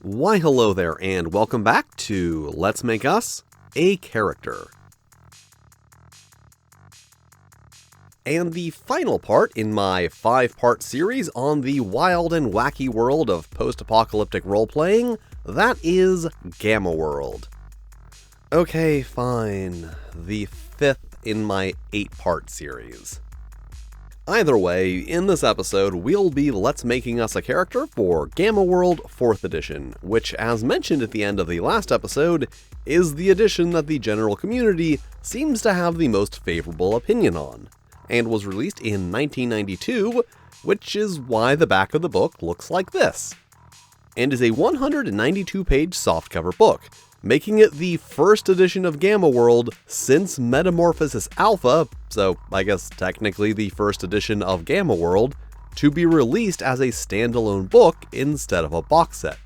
Why hello there, and welcome back to Let's Make Us a Character. And the final part in my 5-part series on the wild and wacky world of post-apocalyptic role-playing, that is Gamma World. Okay, fine. The 5th in my 8-part series. Either way, in this episode, we'll be Let's Making Us a Character for Gamma World 4th Edition, which, as mentioned at the end of the last episode, is the edition that the general community seems to have the most favorable opinion on, and was released in 1992, which is why the back of the book looks like this, and is a 192-page softcover book, making it the first edition of Gamma World since Metamorphosis Alpha, so I guess technically the first edition of Gamma World, to be released as a standalone book instead of a box set.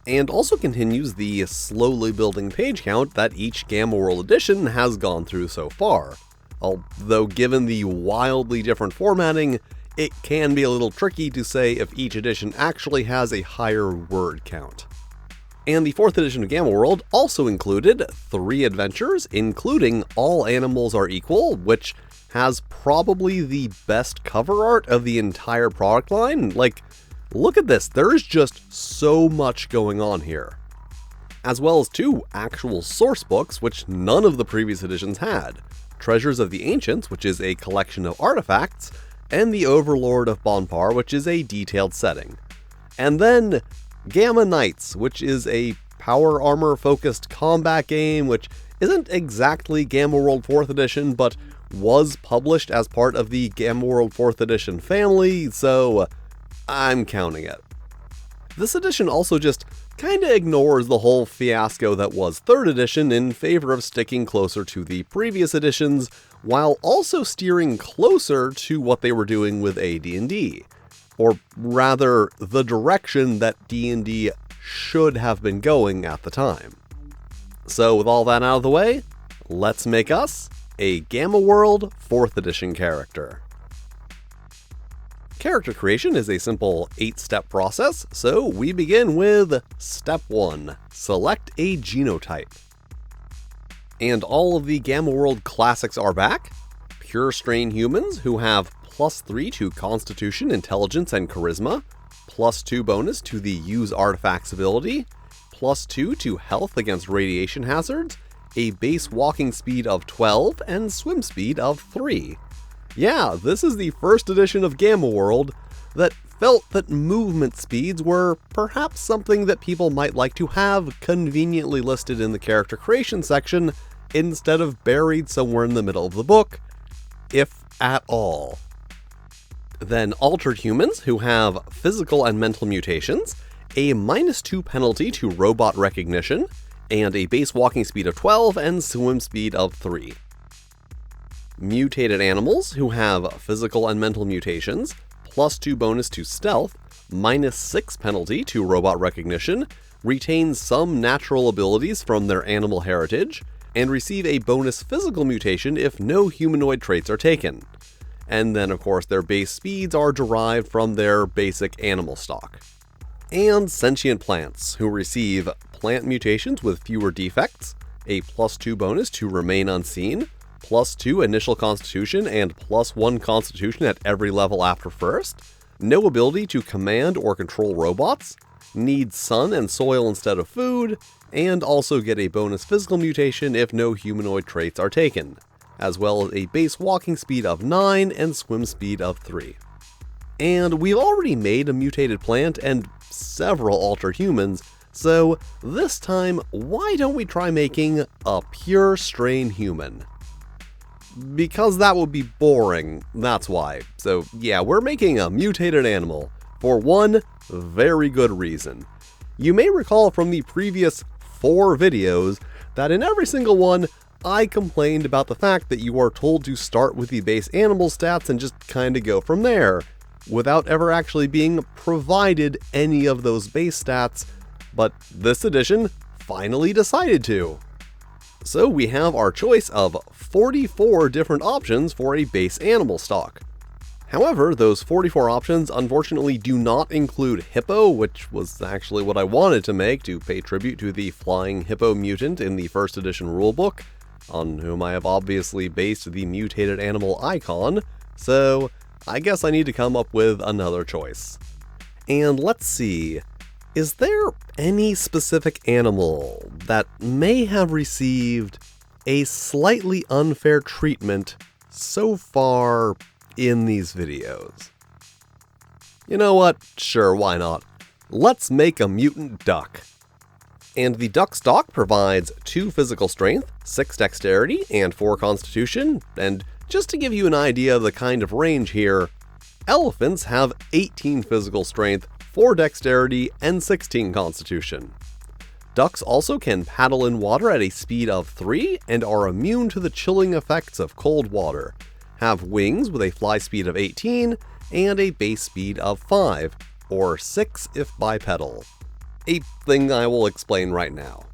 And also continues the slowly building page count that each Gamma World edition has gone through so far. Although given the wildly different formatting, it can be a little tricky to say if each edition actually has a higher word count. And the 4th edition of Gamma World also included 3 adventures, including All Animals Are Equal, which has probably the best cover art of the entire product line. Like, look at this, there's just so much going on here. As well as 2 actual source books, which none of the previous editions had. Treasures of the Ancients, which is a collection of artifacts, and The Overlord of Bonpar, which is a detailed setting. And then Gamma Knights, which is a power armor focused combat game, which isn't exactly Gamma World 4th Edition, but was published as part of the Gamma World 4th Edition family, so I'm counting it. This edition also just kinda ignores the whole fiasco that was 3rd edition in favor of sticking closer to the previous editions, while also steering closer to what they were doing with AD&D. Or rather, the direction that D&D should have been going at the time. So with all that out of the way, let's make us a Gamma World 4th Edition character. Character creation is a simple 8-step process, so we begin with Step 1, select a genotype. And all of the Gamma World classics are back. Pure strain humans who have +3 to Constitution, Intelligence, and Charisma, +2 bonus to the Use Artifacts ability, +2 to Health against radiation hazards, a base walking speed of 12, and swim speed of 3. Yeah, this is the first edition of Gamma World that felt that movement speeds were perhaps something that people might like to have conveniently listed in the character creation section instead of buried somewhere in the middle of the book, if at all. Then altered humans who have physical and mental mutations, a -2 penalty to robot recognition, and a base walking speed of 12 and swim speed of 3. Mutated animals who have physical and mental mutations, +2 bonus to stealth, -6 penalty to robot recognition, retain some natural abilities from their animal heritage, and receive a bonus physical mutation if no humanoid traits are taken. And then, of course, their base speeds are derived from their basic animal stock. And sentient plants, who receive plant mutations with fewer defects, a +2 bonus to remain unseen, +2 initial constitution and +1 constitution at every level after first, no ability to command or control robots, need sun and soil instead of food, and also get a bonus physical mutation if no humanoid traits are taken, as well as a base walking speed of 9 and swim speed of 3. And we've already made a mutated plant and several altered humans, so this time, why don't we try making a pure strain human? Because that would be boring, that's why. So yeah, we're making a mutated animal, for one very good reason. You may recall from the previous 4 videos that in every single one, I complained about the fact that you are told to start with the base animal stats and just kinda go from there, without ever actually being provided any of those base stats, but this edition finally decided to. So we have our choice of 44 different options for a base animal stock. However, those 44 options unfortunately do not include Hippo, which was actually what I wanted to make to pay tribute to the flying hippo mutant in the first edition rulebook, on whom I have obviously based the mutated animal icon, so I guess I need to come up with another choice. And let's see, is there any specific animal that may have received a slightly unfair treatment so far in these videos? You know what? Sure, why not? Let's make a mutant duck. And the duck stock provides 2 physical strength, 6 dexterity, and 4 constitution, and just to give you an idea of the kind of range here, elephants have 18 physical strength, 4 dexterity, and 16 constitution. Ducks also can paddle in water at a speed of 3 and are immune to the chilling effects of cold water, have wings with a fly speed of 18 and a base speed of 5, or 6 if bipedal. A thing I will explain right now.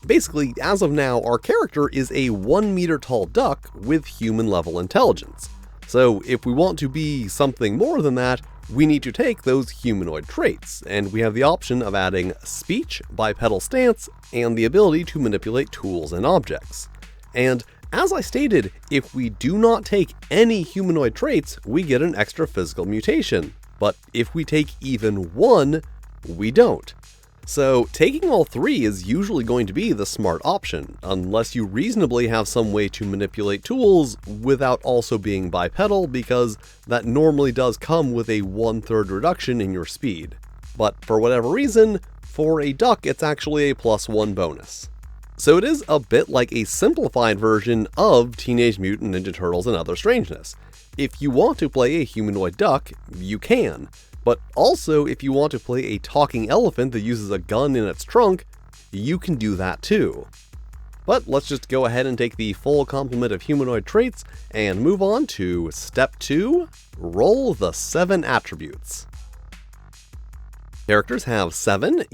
Basically, as of now, our character is a 1 meter tall duck with human level intelligence. So if we want to be something more than that, we need to take those humanoid traits, and we have the option of adding speech, bipedal stance, and the ability to manipulate tools and objects. And as I stated, if we do not take any humanoid traits, we get an extra physical mutation. But if we take even one, we don't. So taking all 3 is usually going to be the smart option, unless you reasonably have some way to manipulate tools without also being bipedal, because that normally does come with a 1/3 reduction in your speed. But for whatever reason, for a duck it's actually a +1 bonus. So it is a bit like a simplified version of Teenage Mutant Ninja Turtles and Other Strangeness. If you want to play a humanoid duck, you can. But also, if you want to play a talking elephant that uses a gun in its trunk, you can do that too. But let's just go ahead and take the full complement of humanoid traits and move on to Step 2, roll the 7 attributes. Characters have 7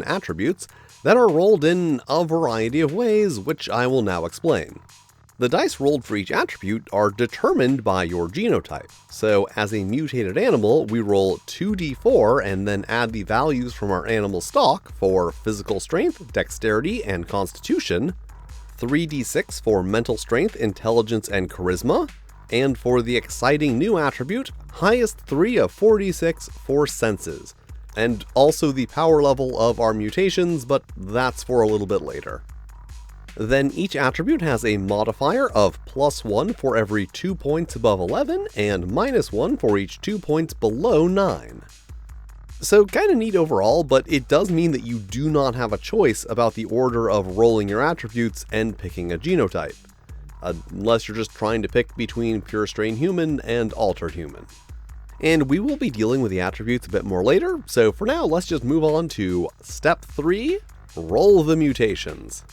attributes that are rolled in a variety of ways, which I will now explain. The dice rolled for each attribute are determined by your genotype. So as a mutated animal, we roll 2d4 and then add the values from our animal stock for physical strength, dexterity, and constitution, 3d6 for mental strength, intelligence, and charisma, and for the exciting new attribute, highest 3 of 4d6 for senses, and also the power level of our mutations, but that's for a little bit later. Then each attribute has a modifier of +1 for every 2 points above 11 and -1 for each 2 points below 9. So kinda neat overall, but it does mean that you do not have a choice about the order of rolling your attributes and picking a genotype, unless you're just trying to pick between pure strain human and altered human. And we will be dealing with the attributes a bit more later, so for now let's just move on to Step 3, roll the mutations.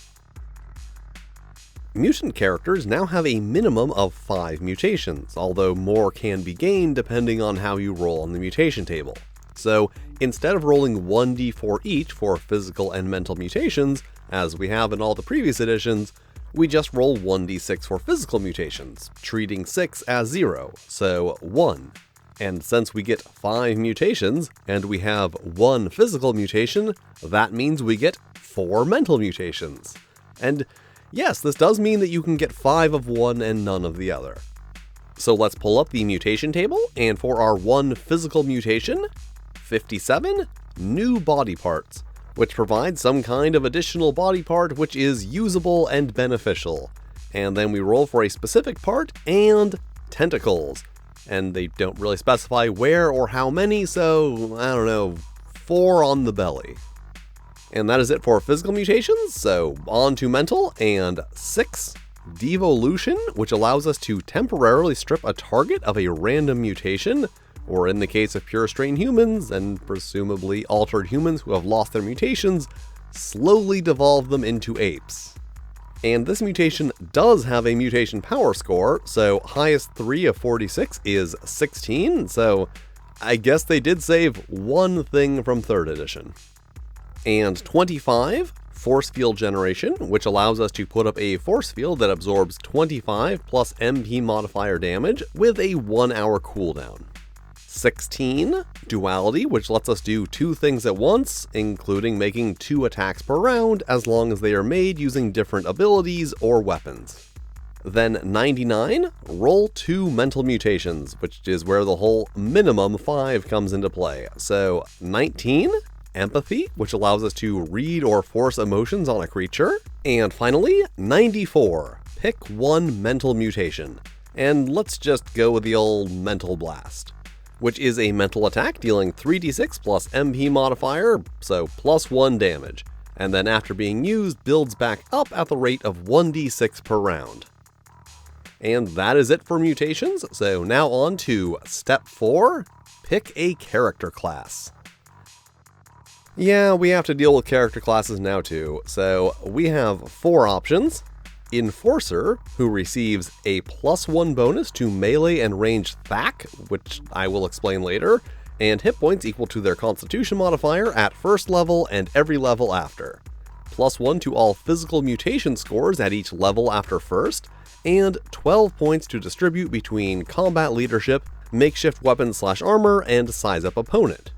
Mutant characters now have a minimum of 5 mutations, although more can be gained depending on how you roll on the mutation table. So instead of rolling 1d4 each for physical and mental mutations, as we have in all the previous editions, we just roll 1d6 for physical mutations, treating 6 as 0, so 1. And since we get 5 mutations, and we have 1 physical mutation, that means we get 4 mental mutations. And yes, this does mean that you can get 5 of one and none of the other. So let's pull up the mutation table, and for our 1 physical mutation, 57, new body parts, which provides some kind of additional body part which is usable and beneficial. And then we roll for a specific part, and tentacles. And they don't really specify where or how many, so I don't know, 4 on the belly. And that is it for physical mutations, so on to mental, and 6, devolution, which allows us to temporarily strip a target of a random mutation, or in the case of pure strain humans, and presumably altered humans who have lost their mutations, slowly devolve them into apes. And this mutation does have a mutation power score, so highest 3 of 46 is 16, so I guess they did save one thing from 3rd edition. And 25, Force Field Generation, which allows us to put up a force field that absorbs 25 plus MP modifier damage with a 1-hour cooldown. 16. Duality, which lets us do 2 things at once, including making 2 attacks per round as long as they are made using different abilities or weapons. Then 99. Roll 2 mental mutations, which is where the whole minimum 5 comes into play. So 19. Empathy, which allows us to read or force emotions on a creature. And finally, 94. Pick 1 mental mutation. And let's just go with the old Mental Blast, which is a mental attack dealing 3d6 plus MP modifier, so plus 1 damage, and then after being used builds back up at the rate of 1d6 per round. And that is it for mutations, so now on to step 4, pick a character class. Yeah, we have to deal with character classes now too, so we have 4 options. Enforcer, who receives a +1 bonus to melee and ranged THAC, which I will explain later, and hit points equal to their Constitution modifier at first level and every level after. +1 to all physical mutation scores at each level after first, and 12 points to distribute between combat leadership, makeshift weapons/armor, and size up opponent.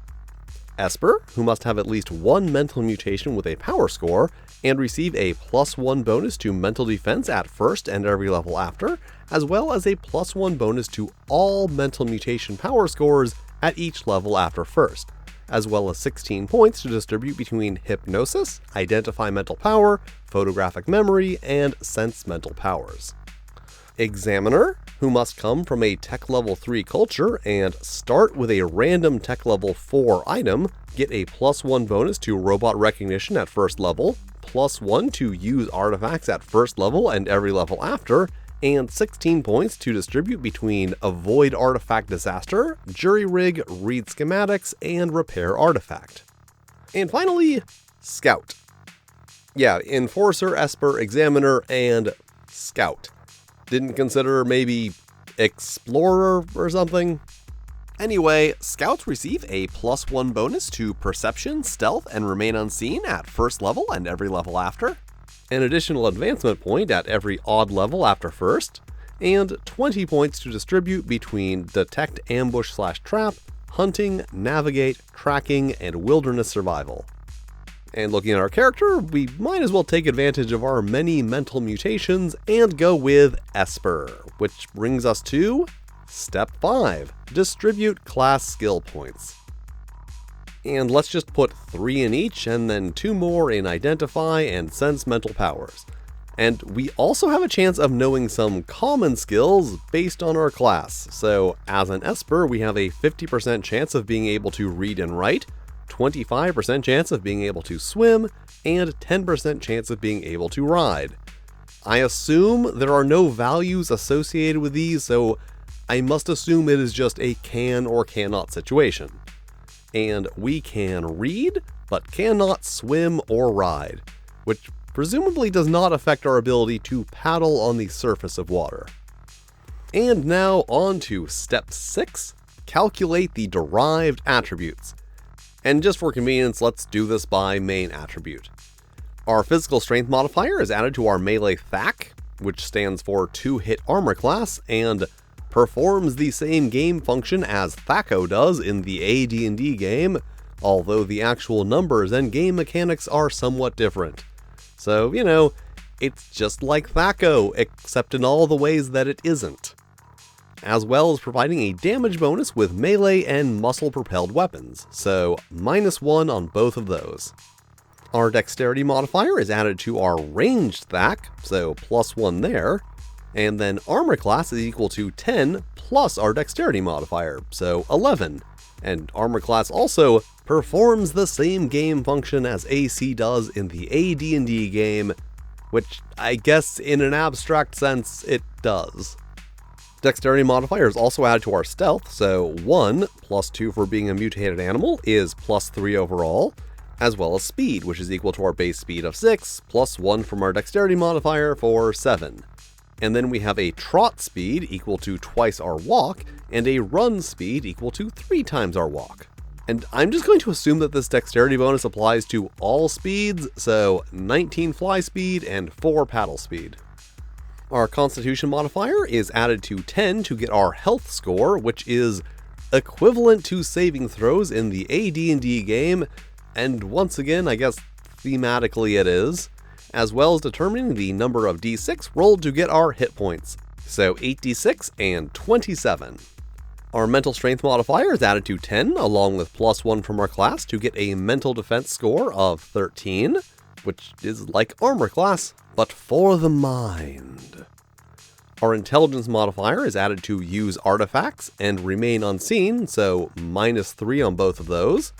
Esper, who must have at least 1 mental mutation with a power score, and receive a +1 bonus to mental defense at first and every level after, as well as a +1 bonus to all mental mutation power scores at each level after first, as well as 16 points to distribute between Hypnosis, Identify Mental Power, Photographic Memory, and Sense Mental Powers. Examiner, who must come from a Tech Level 3 culture and start with a random Tech Level 4 item, get a +1 bonus to Robot Recognition at first level, +1 to use artifacts at first level and every level after, and 16 points to distribute between Avoid Artifact Disaster, Jury Rig, Read Schematics, and Repair Artifact. And finally, Scout. Yeah, Enforcer, Esper, Examiner, and Scout. Didn't consider maybe Explorer or something? Anyway, Scouts receive a +1 bonus to Perception, Stealth, and Remain Unseen at first level and every level after, an additional advancement point at every odd level after first, and 20 points to distribute between Detect, Ambush/Trap, Hunting, Navigate, Tracking, and Wilderness Survival. And looking at our character, we might as well take advantage of our many mental mutations and go with Esper, which brings us to Step 5, distribute class skill points. And let's just put 3 in each and then 2 more in Identify and Sense Mental Powers. And we also have a chance of knowing some common skills based on our class. So as an Esper, we have a 50% chance of being able to read and write, 25% chance of being able to swim, and 10% chance of being able to ride. I assume there are no values associated with these, so I must assume it is just a can or cannot situation. And we can read, but cannot swim or ride, which presumably does not affect our ability to paddle on the surface of water. And now on to Step 6, calculate the Derived Attributes. And just for convenience, let's do this by main attribute. Our physical strength modifier is added to our melee THAC, which stands for 2 hit armor class, and performs the same game function as THAC-O does in the AD&D game, although the actual numbers and game mechanics are somewhat different. So, it's just like THAC-O, except in all the ways that it isn't. As well as providing a damage bonus with melee and muscle-propelled weapons, so -1 on both of those. Our dexterity modifier is added to our ranged THAC, so +1 there, and then armor class is equal to 10 plus our dexterity modifier, so 11, and armor class also performs the same game function as AC does in the AD&D game, which I guess in an abstract sense it does. Dexterity modifier is also added to our stealth, so 1 plus 2 for being a mutated animal is +3 overall, as well as speed, which is equal to our base speed of 6, plus 1 from our dexterity modifier for 7. And then we have a trot speed equal to twice our walk, and a run speed equal to 3 times our walk. And I'm just going to assume that this dexterity bonus applies to all speeds, so 19 fly speed and 4 paddle speed. Our constitution modifier is added to 10 to get our health score, which is equivalent to saving throws in the AD&D game, and once again, I guess thematically it is, as well as determining the number of d6 rolled to get our hit points, so 8d6 and 27. Our mental strength modifier is added to 10, along with +1 from our class to get a mental defense score of 13, which is like armor class, but for the mind. Our intelligence modifier is added to use artifacts and remain unseen, so -3 on both of those.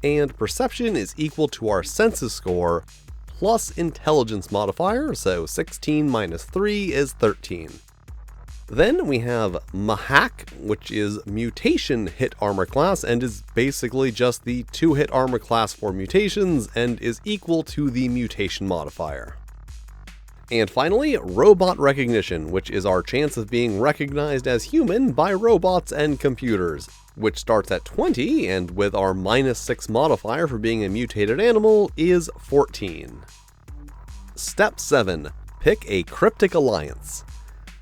And perception is equal to our senses score, plus intelligence modifier, so 16 minus 3 is 13. Then we have Mahak, which is mutation hit armor class and is basically just the 2-hit armor class for mutations and is equal to the mutation modifier. And finally, robot recognition, which is our chance of being recognized as human by robots and computers, which starts at 20 and with our -6 modifier for being a mutated animal is 14. Step 7. Pick a Cryptic Alliance.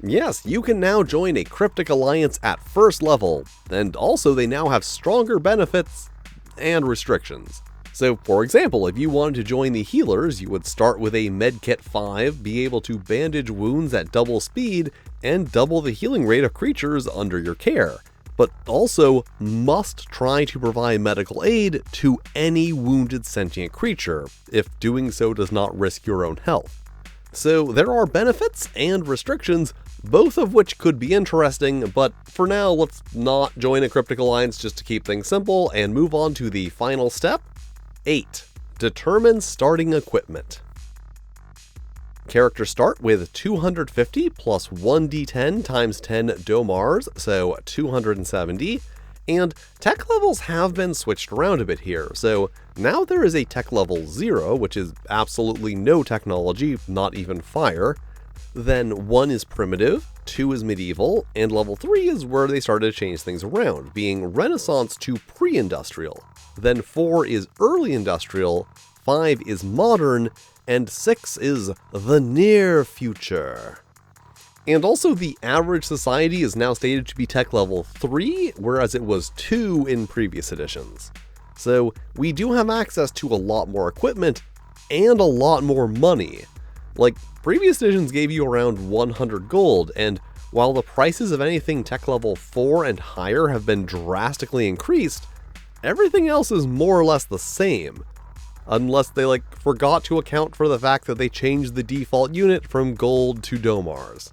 Yes, you can now join a Cryptic Alliance at first level, and also they now have stronger benefits and restrictions. So, for example, if you wanted to join the healers, you would start with a Medkit 5, be able to bandage wounds at double speed, and double the healing rate of creatures under your care, but also must try to provide medical aid to any wounded sentient creature, if doing so does not risk your own health. So there are benefits and restrictions, both of which could be interesting, but for now let's not join a Cryptic Alliance just to keep things simple and move on to the final step. 8. Determine starting equipment. Characters start with 250 plus 1d10 times 10 domars, so 270, and tech levels have been switched around a bit here, so now there is a tech level 0, which is absolutely no technology, not even fire. Then 1 is primitive, 2 is medieval, and level 3 is where they started to change things around, being Renaissance to pre-industrial. Then 4 is early industrial, 5 is modern, and 6 is the near future. And also the average society is now stated to be tech level 3, whereas it was 2 in previous editions. So we do have access to a lot more equipment and a lot more money. Like, previous editions gave you around 100 gold, and while the prices of anything tech level 4 and higher have been drastically increased, everything else is more or less the same. Unless they forgot to account for the fact that they changed the default unit from gold to domars.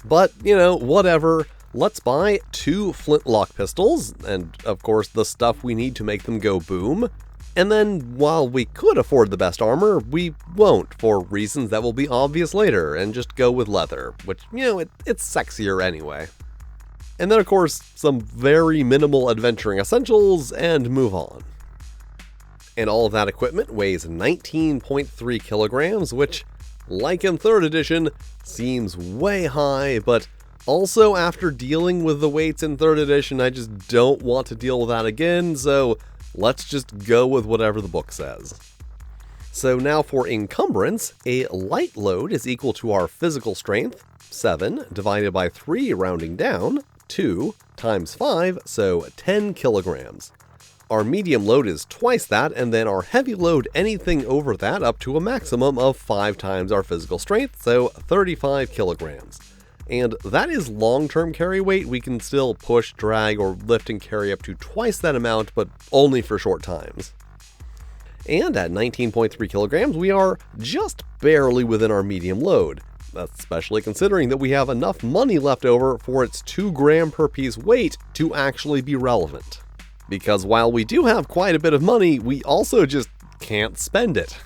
But, whatever. Let's buy 2 flintlock pistols, and of course the stuff we need to make them go boom. And then, while we could afford the best armor, we won't for reasons that will be obvious later, and just go with leather, which, it's sexier anyway. And then of course, some very minimal adventuring essentials, and move on. And all of that equipment weighs 19.3 kilograms, which, like in 3rd edition, seems way high, but also after dealing with the weights in 3rd edition, I just don't want to deal with that again, so let's just go with whatever the book says. So now for encumbrance, a light load is equal to our physical strength, 7, divided by 3 rounding down, 2, times 5, so 10 kilograms. Our medium load is twice that, and then our heavy load anything over that up to a maximum of 5 times our physical strength, so 35 kilograms. And that is long-term carry weight. We can still push, drag, or lift and carry up to twice that amount, but only for short times. And at 19.3 kilograms, we are just barely within our medium load, especially considering that we have enough money left over for its 2 gram per piece weight to actually be relevant. Because while we do have quite a bit of money, we also just can't spend it.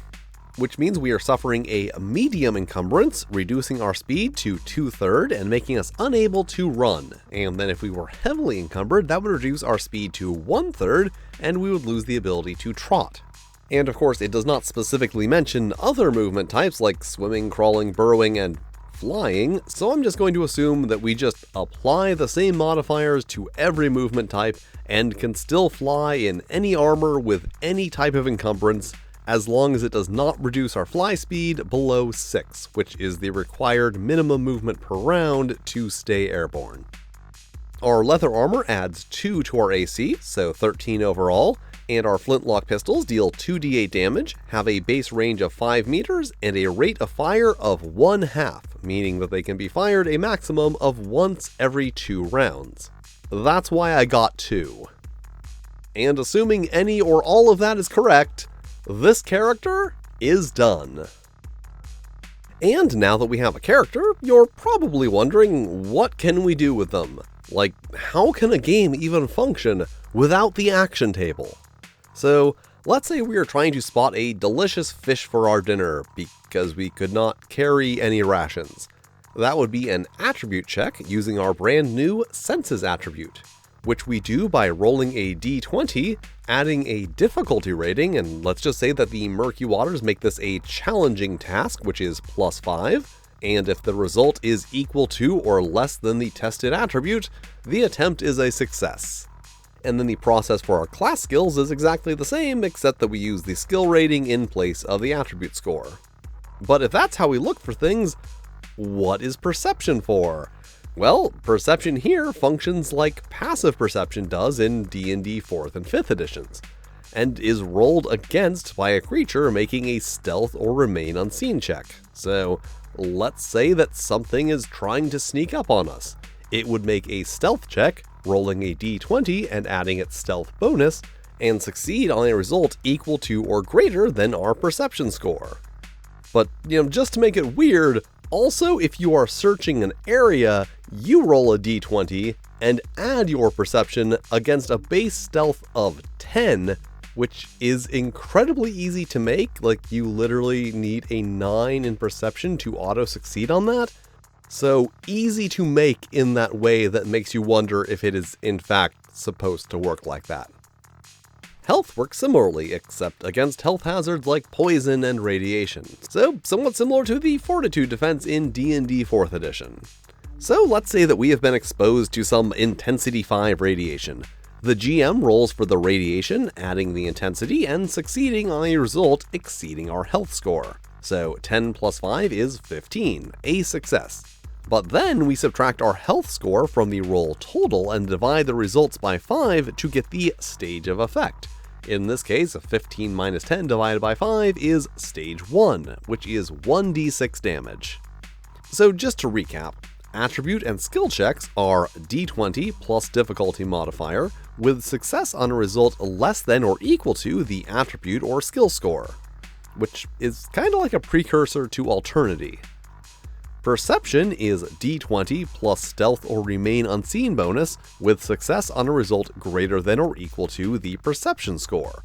Which means we are suffering a medium encumbrance, reducing our speed to 2/3 and making us unable to run. And then if we were heavily encumbered, that would reduce our speed to 1/3 and we would lose the ability to trot. And of course, it does not specifically mention other movement types like swimming, crawling, burrowing, and flying, so I'm just going to assume that we just apply the same modifiers to every movement type and can still fly in any armor with any type of encumbrance, as long as it does not reduce our fly speed below 6, which is the required minimum movement per round to stay airborne. Our leather armor adds 2 to our AC, so 13 overall, and our flintlock pistols deal 2d8 damage, have a base range of 5 meters, and a rate of fire of 1/2, meaning that they can be fired a maximum of once every 2 rounds. That's why I got 2. And assuming any or all of that is correct, this character is done. And now that we have a character, you're probably wondering, what can we do with them? Like, how can a game even function without the action table? So, let's say we are trying to spot a delicious fish for our dinner because we could not carry any rations. That would be an attribute check using our brand new Senses attribute, which we do by rolling a d20, adding a difficulty rating, and let's just say that the murky waters make this a challenging task, which is +5, and if the result is equal to or less than the tested attribute, the attempt is a success. And then the process for our class skills is exactly the same, except that we use the skill rating in place of the attribute score. But if that's how we look for things, what is perception for? Well, perception here functions like passive perception does in D&D 4th and 5th editions, and is rolled against by a creature making a stealth or remain unseen check. So, let's say that something is trying to sneak up on us. It would make a stealth check, rolling a d20 and adding its stealth bonus, and succeed on a result equal to or greater than our perception score. But, just to make it weird, also if you are searching an area, you roll a d20 and add your perception against a base stealth of 10, which is incredibly easy to make. Like, you literally need a 9 in perception to auto-succeed on that. So easy to make in that way that makes you wonder if it is in fact supposed to work like that. Health works similarly, except against health hazards like poison and radiation, so somewhat similar to the Fortitude defense in D&D 4th edition. So let's say that we have been exposed to some Intensity 5 radiation. The GM rolls for the radiation, adding the intensity, and succeeding on a result exceeding our health score. So 10 plus 5 is 15, a success. But then we subtract our health score from the roll total and divide the results by 5 to get the stage of effect. In this case, 15 minus 10 divided by 5 is stage 1, which is 1d6 damage. So just to recap, attribute and skill checks are d20 plus difficulty modifier, with success on a result less than or equal to the attribute or skill score, which is kind of like a precursor to alternity. Perception is d20 plus stealth or remain unseen bonus, with success on a result greater than or equal to the perception score.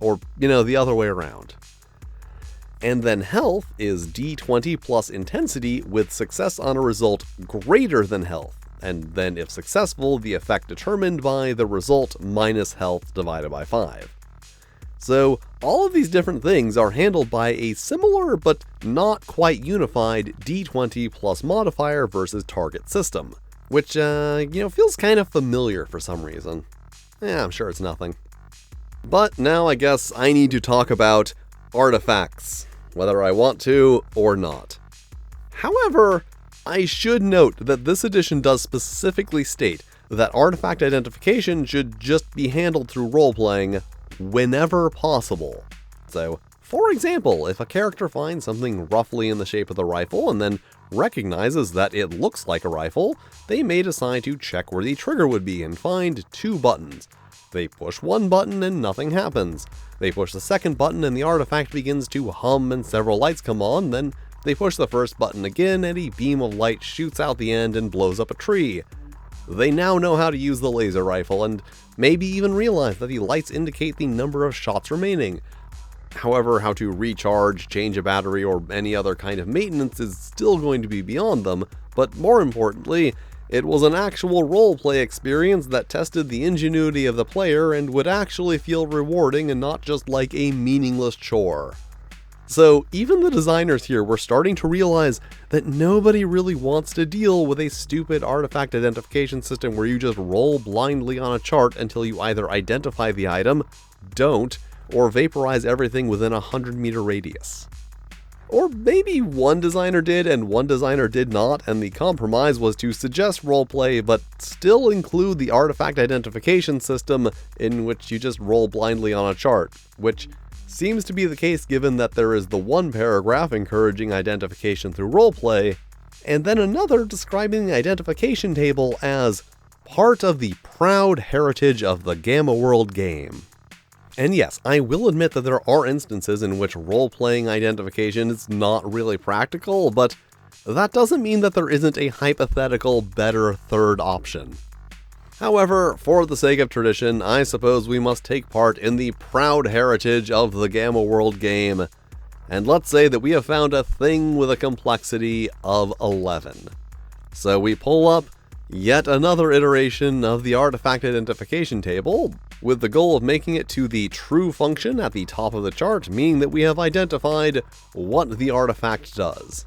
Or, the other way around. And then health is d20 plus intensity, with success on a result greater than health, and then if successful, the effect determined by the result minus health divided by 5. So all of these different things are handled by a similar but not quite unified d20 plus modifier versus target system, which, feels kind of familiar for some reason. I'm sure it's nothing. But now I guess I need to talk about artifacts, whether I want to or not. However, I should note that this edition does specifically state that artifact identification should just be handled through role-playing whenever possible. So, for example, if a character finds something roughly in the shape of the rifle and then recognizes that it looks like a rifle, they may decide to check where the trigger would be and find 2 buttons. They push one button and nothing happens. They push the second button and the artifact begins to hum and several lights come on, then they push the first button again and a beam of light shoots out the end and blows up a tree. They now know how to use the laser rifle and maybe even realize that the lights indicate the number of shots remaining. However, how to recharge, change a battery, or any other kind of maintenance is still going to be beyond them, but more importantly, it was an actual roleplay experience that tested the ingenuity of the player and would actually feel rewarding and not just like a meaningless chore. So even the designers here were starting to realize that nobody really wants to deal with a stupid artifact identification system where you just roll blindly on a chart until you either identify the item, don't, or vaporize everything within a 100-meter radius. Or maybe one designer did and one designer did not, and the compromise was to suggest roleplay but still include the artifact identification system in which you just roll blindly on a chart, which seems to be the case given that there is the one paragraph encouraging identification through roleplay, and then another describing the identification table as part of the proud heritage of the Gamma World game. And yes, I will admit that there are instances in which role-playing identification is not really practical, but that doesn't mean that there isn't a hypothetical better third option. However, for the sake of tradition, I suppose we must take part in the proud heritage of the Gamma World game, and let's say that we have found a thing with a complexity of 11. So we pull up yet another iteration of the artifact identification table, with the goal of making it to the true function at the top of the chart, meaning that we have identified what the artifact does.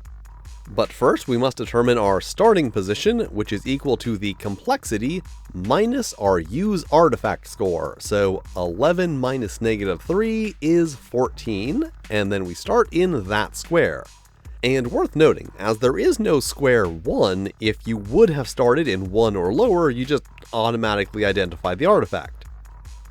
But first, we must determine our starting position, which is equal to the complexity minus our use artifact score. So 11 minus -3 is 14, and then we start in that square. And worth noting, as there is no square 1, if you would have started in 1 or lower, you just automatically identify the artifact.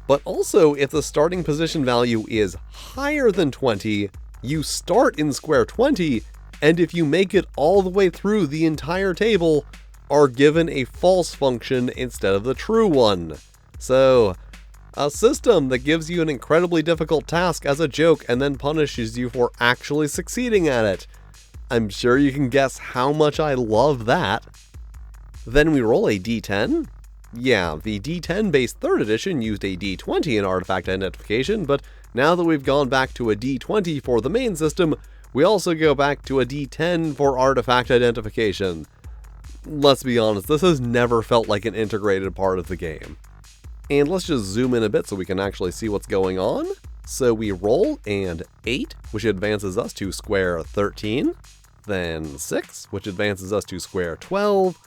But also, if the starting position value is higher than 20, you start in square 20, and if you make it all the way through the entire table, are given a false function instead of the true one. So, a system that gives you an incredibly difficult task as a joke and then punishes you for actually succeeding at it. I'm sure you can guess how much I love that. Then we roll a d10. Yeah, the d10 based 3rd edition used a d20 in artifact identification, but now that we've gone back to a d20 for the main system, we also go back to a d10 for artifact identification. Let's be honest, this has never felt like an integrated part of the game. And let's just zoom in a bit so we can actually see what's going on. So we roll, and 8, which advances us to square 13, then 6, which advances us to square 12,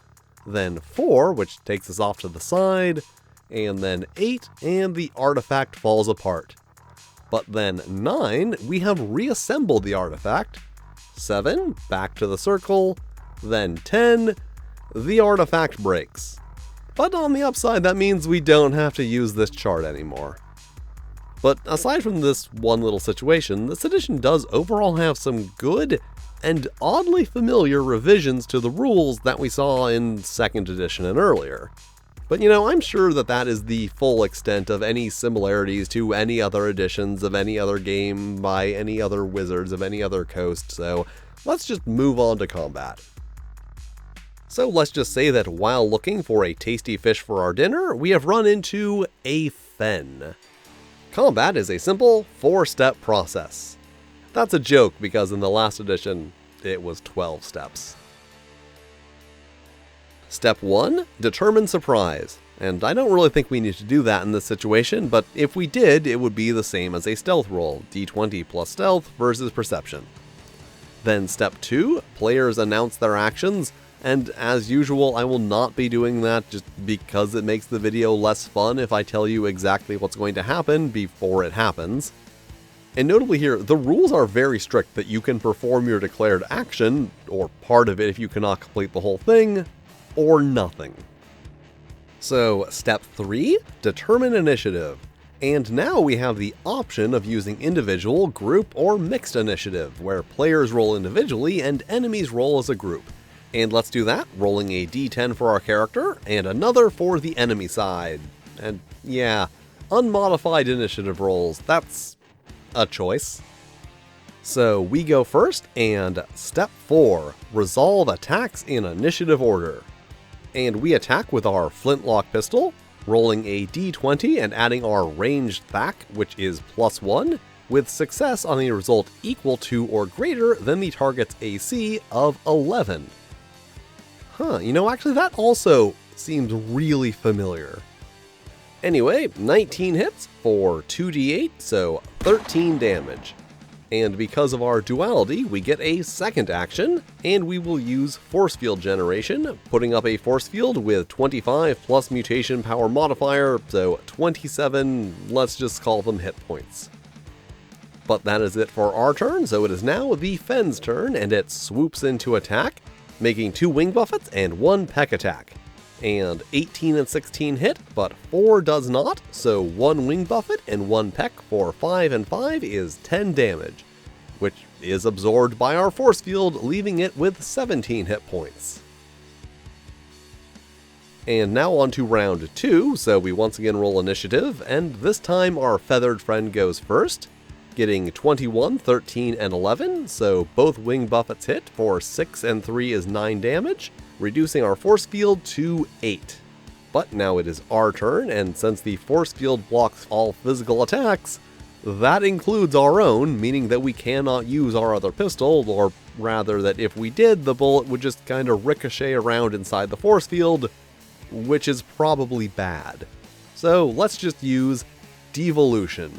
then 4, which takes us off to the side, and then 8, and the artifact falls apart. But then 9, we have reassembled the artifact, 7, back to the circle, then 10, the artifact breaks. But on the upside, that means we don't have to use this chart anymore. But aside from this one little situation, this edition does overall have some good and oddly familiar revisions to the rules that we saw in 2nd edition and earlier. But I'm sure that is the full extent of any similarities to any other editions of any other game by any other wizards of any other coast, so let's just move on to combat. So let's just say that while looking for a tasty fish for our dinner, we have run into a fen. Combat is a simple 4-step process. That's a joke because in the last edition, it was 12 steps. Step 1, determine surprise. And I don't really think we need to do that in this situation, but if we did, it would be the same as a stealth roll, d20 plus stealth versus perception. Then step 2, players announce their actions, and as usual, I will not be doing that just because it makes the video less fun if I tell you exactly what's going to happen before it happens. And notably here, the rules are very strict that you can perform your declared action, or part of it if you cannot complete the whole thing, or nothing. So, step 3, determine initiative. And now we have the option of using individual, group, or mixed initiative, where players roll individually and enemies roll as a group. And let's do that, rolling a d10 for our character, and another for the enemy side. And yeah, unmodified initiative rolls, that's a choice. So we go first, and step 4, resolve attacks in initiative order. And we attack with our flintlock pistol, rolling a d20 and adding our ranged back, which is +1, with success on a result equal to or greater than the target's AC of 11. Actually that also seems really familiar. Anyway, 19 hits for 2d8, so 13 damage. And because of our duality, we get a second action, and we will use force field generation, putting up a force field with 25 plus mutation power modifier, so 27, let's just call them hit points. But that is it for our turn, so it is now the Fen's turn, and it swoops into attack, making 2 wing buffets and 1 peck attack. And 18 and 16 hit, but 4 does not, so 1 wing buffet and 1 peck for 5 and 5 is 10 damage, which is absorbed by our force field, leaving it with 17 hit points. And now on to round 2, so we once again roll initiative, and this time our feathered friend goes first, getting 21, 13, and 11, so both wing buffets hit for 6 and 3 is 9 damage, reducing our force field to 8. But now it is our turn, and since the force field blocks all physical attacks, that includes our own, meaning that we cannot use our other pistol, or rather that if we did, the bullet would just kind of ricochet around inside the force field, which is probably bad. So let's just use Devolution,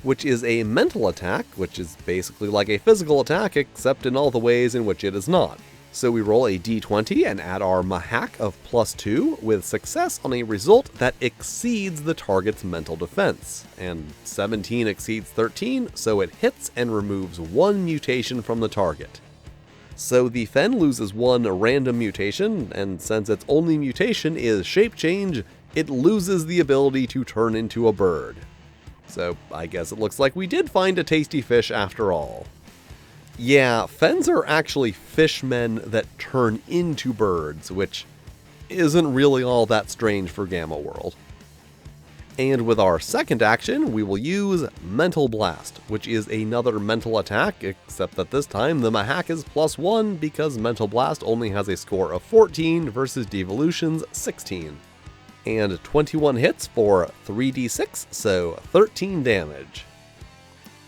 which is a mental attack, which is basically like a physical attack, except in all the ways in which it is not. So we roll a d20 and add our Mahak of +2 with success on a result that exceeds the target's mental defense. And 17 exceeds 13, so it hits and removes 1 mutation from the target. So the Fen loses 1 random mutation, and since its only mutation is shape change, it loses the ability to turn into a bird. So I guess it looks like we did find a tasty fish after all. Yeah, Fens are actually fishmen that turn into birds, which isn't really all that strange for Gamma World. And with our second action, we will use Mental Blast, which is another mental attack, except that this time the Mahak is +1 because Mental Blast only has a score of 14 versus Devolution's 16. And 21 hits for 3d6, so 13 damage.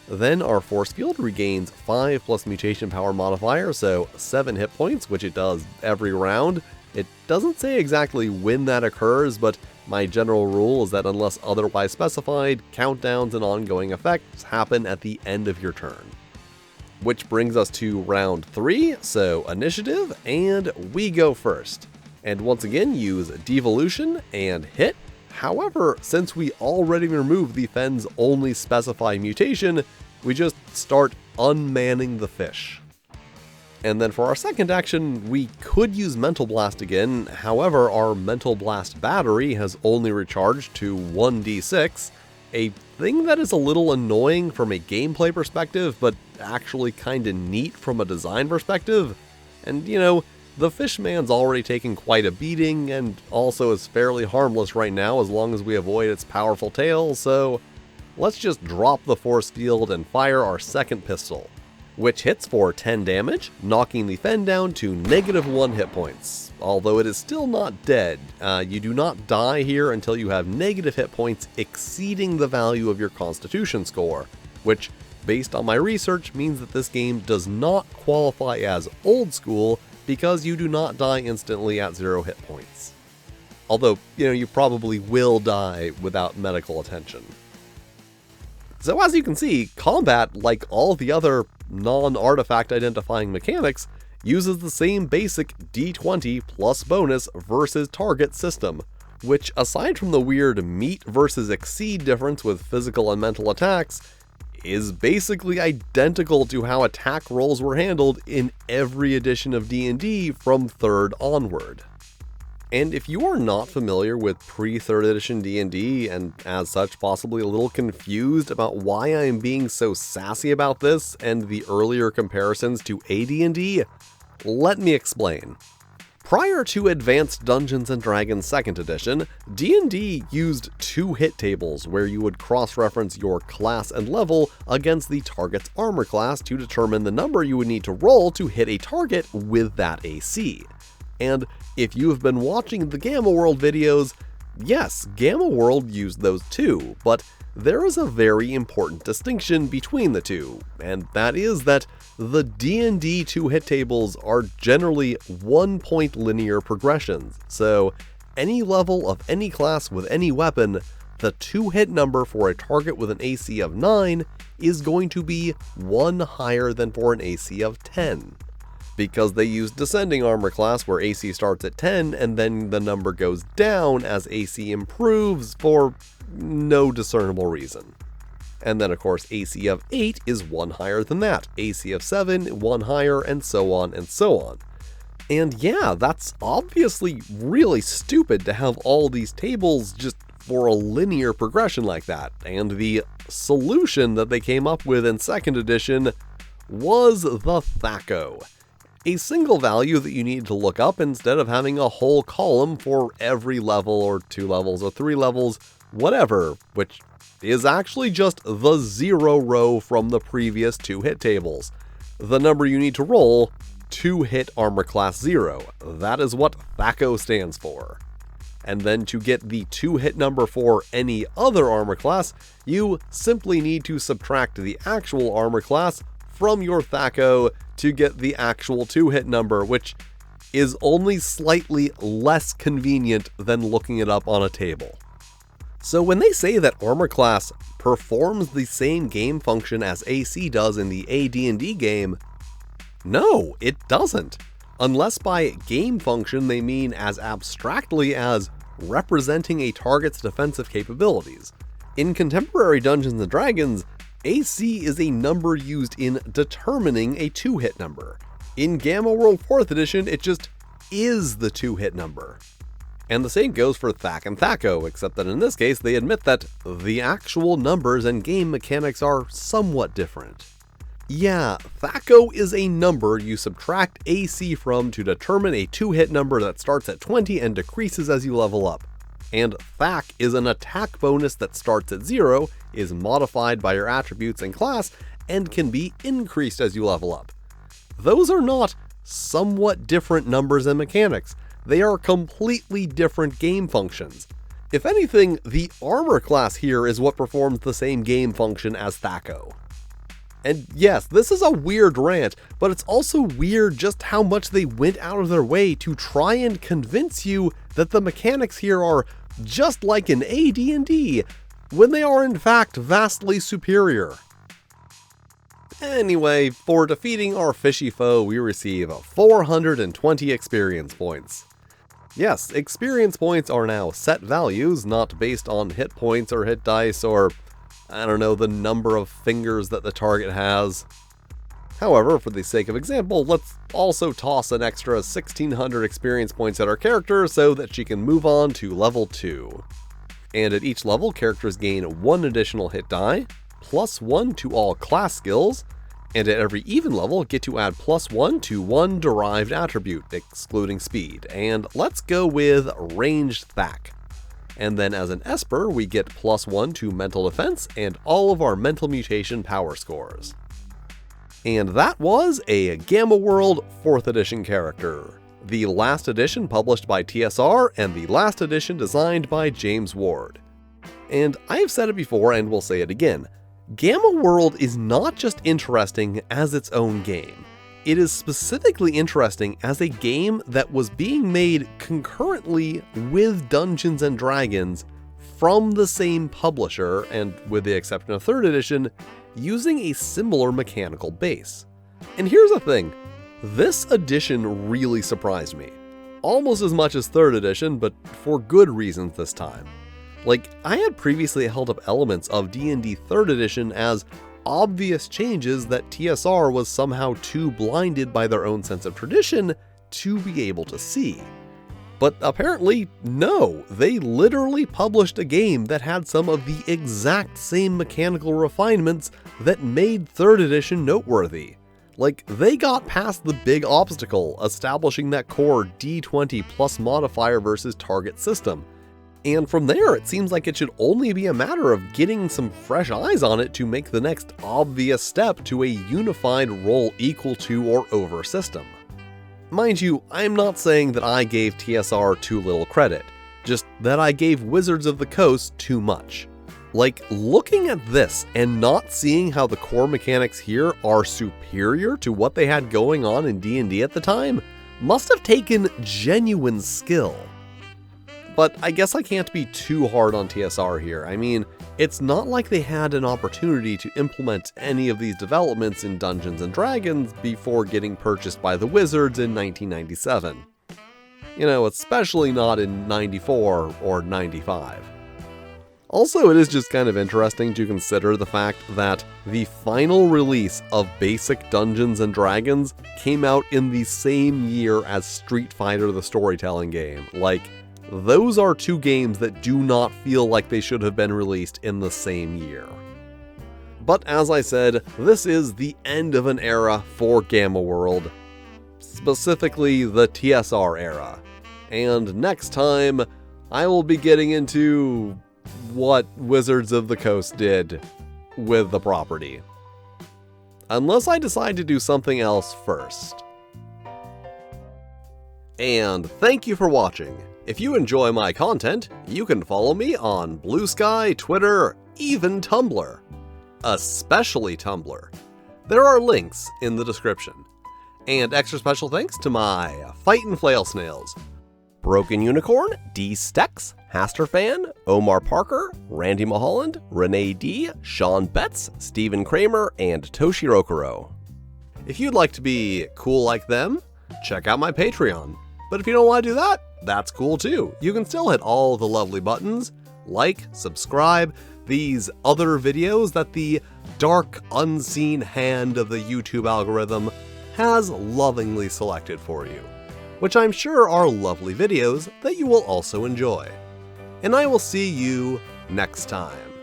Then our force field regains 5 plus mutation power modifier, so 7 hit points, which it does every round. It doesn't say exactly when that occurs, but my general rule is that unless otherwise specified, countdowns and ongoing effects happen at the end of your turn. Which brings us to round 3, so initiative, and we go first. And once again use Devolution and hit. However, since we already removed the Fen's only specified mutation, we just start unmanning the fish. And then for our second action, we could use Mental Blast again, however our Mental Blast battery has only recharged to 1d6, a thing that is a little annoying from a gameplay perspective, but actually kinda neat from a design perspective. And you know, the Fishman's already taken quite a beating, and also is fairly harmless right now as long as we avoid its powerful tail, so let's just drop the force field and fire our second pistol, which hits for 10 damage, knocking the Fen down to -1 hit points. Although it is still not dead, you do not die here until you have negative hit points exceeding the value of your Constitution score, which, based on my research, means that this game does not qualify as old school, because you do not die instantly at 0 hit points. Although, you probably will die without medical attention. So as you can see, combat, like all the other non-artifact identifying mechanics, uses the same basic d20 plus bonus versus target system, which aside from the weird meet versus exceed difference with physical and mental attacks, is basically identical to how attack rolls were handled in every edition of D&D from 3rd onward. And if you are not familiar with pre-3rd edition D&D, and as such possibly a little confused about why I am being so sassy about this and the earlier comparisons to AD&D, let me explain. Prior to Advanced Dungeons & Dragons 2nd edition, D&D used 2 hit tables where you would cross-reference your class and level against the target's armor class to determine the number you would need to roll to hit a target with that AC. And if you have been watching the Gamma World videos, yes, Gamma World used those too, but there is a very important distinction between the two, and that is that the D&D 2 hit tables are generally 1-point linear progressions, so any level of any class with any weapon, the 2 hit number for a target with an AC of 9 is going to be 1 higher than for an AC of 10. Because they use descending armor class where AC starts at 10 and then the number goes down as AC improves for no discernible reason. And then of course AC of 8 is 1 higher than that, AC of 7, 1 higher, and so on and so on. And yeah, that's obviously really stupid to have all these tables just for a linear progression like that, and the solution that they came up with in 2nd edition was the THAC0. A single value that you need to look up instead of having a whole column for every level or 2 levels or 3 levels, whatever, which is actually just the 0 row from the previous 2 hit tables. The number you need to roll to hit armor class 0. That is what THAC0 stands for. And then to get the 2 hit number for any other armor class, you simply need to subtract the actual armor class from your THAC0 to get the actual 2 hit number, which is only slightly less convenient than looking it up on a table. So when they say that armor class performs the same game function as AC does in the AD&D game, no, it doesn't. Unless by game function they mean as abstractly as representing a target's defensive capabilities. In contemporary Dungeons & Dragons, AC is a number used in determining a 2-hit number. In Gamma World 4th edition, it just is the 2-hit number. And the same goes for THAC and THAC0, except that in this case they admit that the actual numbers and game mechanics are somewhat different. Yeah, THAC0 is a number you subtract AC from to determine a 2-hit number that starts at 20 and decreases as you level up. And THAC is an attack bonus that starts at 0, is modified by your attributes and class, and can be increased as you level up. Those are not somewhat different numbers and mechanics. They are completely different game functions. If anything, the armor class here is what performs the same game function as THAC0. And yes, this is a weird rant, but it's also weird just how much they went out of their way to try and convince you that the mechanics here are just like in AD&D, when they are in fact vastly superior. Anyway, for defeating our fishy foe, we receive 420 experience points. Yes, experience points are now set values, not based on hit points or hit dice or, I don't know, the number of fingers that the target has. However, for the sake of example, let's also toss an extra 1600 experience points at our character so that she can move on to level 2. And at each level, characters gain 1 additional hit die, +1 to all class skills, and at every even level get to add +1 to 1 derived attribute, excluding speed. And let's go with ranged THAC. And then as an Esper, we get +1 to mental defense and all of our mental mutation power scores. And that was a Gamma World 4th edition character. The last edition published by TSR and the last edition designed by James Ward. And I have said it before and will say it again, Gamma World is not just interesting as its own game. It is specifically interesting as a game that was being made concurrently with Dungeons & Dragons from the same publisher, and with the exception of 3rd edition, using a similar mechanical base. And here's the thing, this edition really surprised me. Almost as much as 3rd edition, but for good reasons this time. Like, I had previously held up elements of D&D 3rd edition as obvious changes that TSR was somehow too blinded by their own sense of tradition to be able to see. But apparently, no, they literally published a game that had some of the exact same mechanical refinements that made 3rd edition noteworthy. Like, they got past the big obstacle, establishing that core D20 plus modifier versus target system. And from there, it seems like it should only be a matter of getting some fresh eyes on it to make the next obvious step to a unified roll equal to or over system. Mind you, I'm not saying that I gave TSR too little credit, just that I gave Wizards of the Coast too much. Like, looking at this and not seeing how the core mechanics here are superior to what they had going on in D&D at the time must have taken genuine skill. But I guess I can't be too hard on TSR here. I mean, It's not like they had an opportunity to implement any of these developments in Dungeons & Dragons before getting purchased by the Wizards in 1997. Especially not in 94 or 95. Also, it is just kind of interesting to consider the fact that the final release of basic Dungeons & Dragons came out in the same year as Street Fighter the storytelling game. Those are two games that do not feel like they should have been released in the same year. But as I said, this is the end of an era for Gamma World, specifically the TSR era. And next time, I will be getting into what Wizards of the Coast did with the property. Unless I decide to do something else first. And thank you for watching. If you enjoy my content, you can follow me on Blue Sky, Twitter, even Tumblr. Especially Tumblr. There are links in the description. And extra special thanks to my Fightin' Flail Snails, Broken Unicorn, D. Stex, Hasterfan, Omar Parker, Randy Mulholland, Renee D., Sean Betts, Stephen Kramer, and Toshiro Kuro. If you'd like to be cool like them, check out my Patreon. But if you don't want to do that, that's cool too. You can still hit all the lovely buttons, like, subscribe, these other videos that the dark, unseen hand of the YouTube algorithm has lovingly selected for you, which I'm sure are lovely videos that you will also enjoy. And I will see you next time.